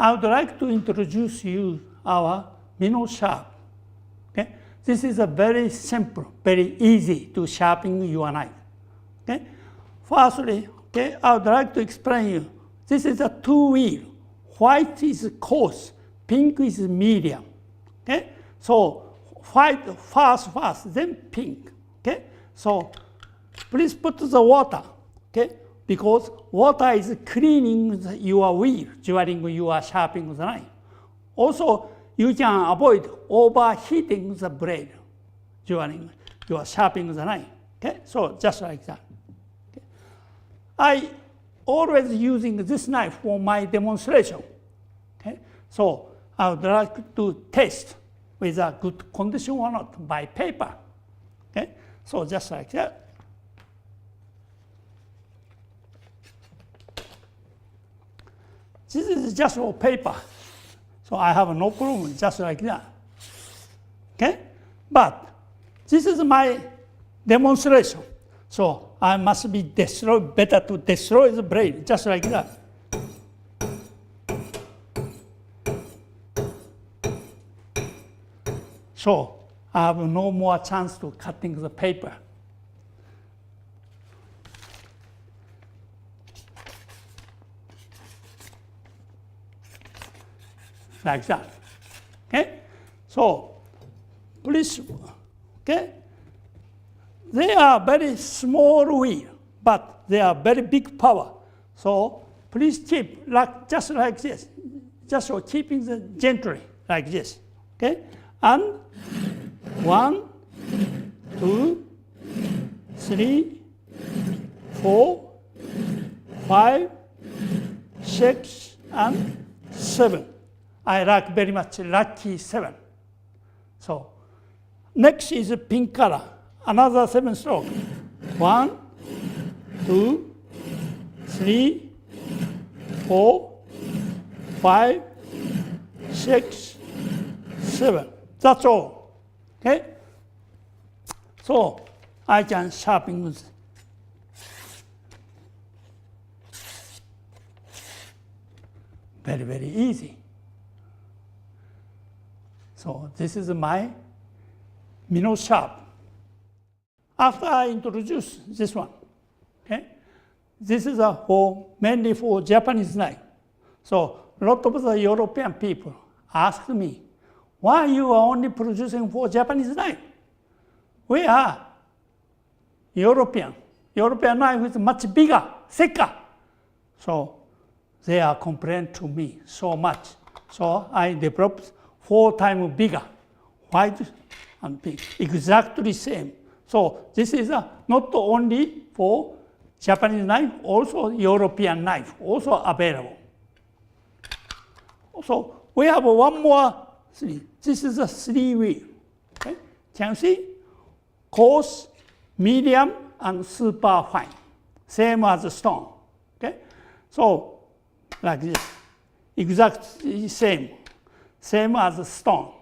I would like to introduce you our MinoSharp. Okay? This is a very simple, very easy to sharpen your knife. Okay? Firstly, okay, I would like to explain you. This is a two-wheel. White is coarse, pink is medium. Okay? So white first, then pink. Okay? So please put the water. Okay? Because water is cleaning your wheel during your sharpening the knife. Also, you can avoid overheating the blade during your sharpening the knife. Okay? So just like that. Okay? I always using this knife for my demonstration. Okay? So I would like to test whether good condition or not by paper. Okay? So just like that. This is just for paper. So I have no problem, just like that. Okay? But this is my demonstration. So I must be better to destroy the blade, just like that. So I have no more chance to cutting the paper. Like that. Okay? So please, okay? They are very small wheel, but they are very big power. So please keep just like this. Just for keeping the gently like this. Okay? And 1, 2, 3, 4, 5, 6, and 7. I like very much lucky 7. So next is pink color, another 7 stroke. 1, 2, 3, 4, 5, 6, 7. That's all. Okay? So I can sharpen with very, very easy. So this is my MinoSharp. After I introduce this one, okay, this is mainly for Japanese knife. So a lot of the European people ask me, why you are only producing for Japanese knife? We are European. European knife is much bigger, thicker. So they are complaining to me so much. So I developed 4 times bigger, white and pink, exactly same. So this is not only for Japanese knife, also European knife, also available. So we have one more 3. This is a 3-wheel. Okay? Can you see? Coarse, medium, and super fine. Same as stone. Okay? So like this, exactly same. Same as stone.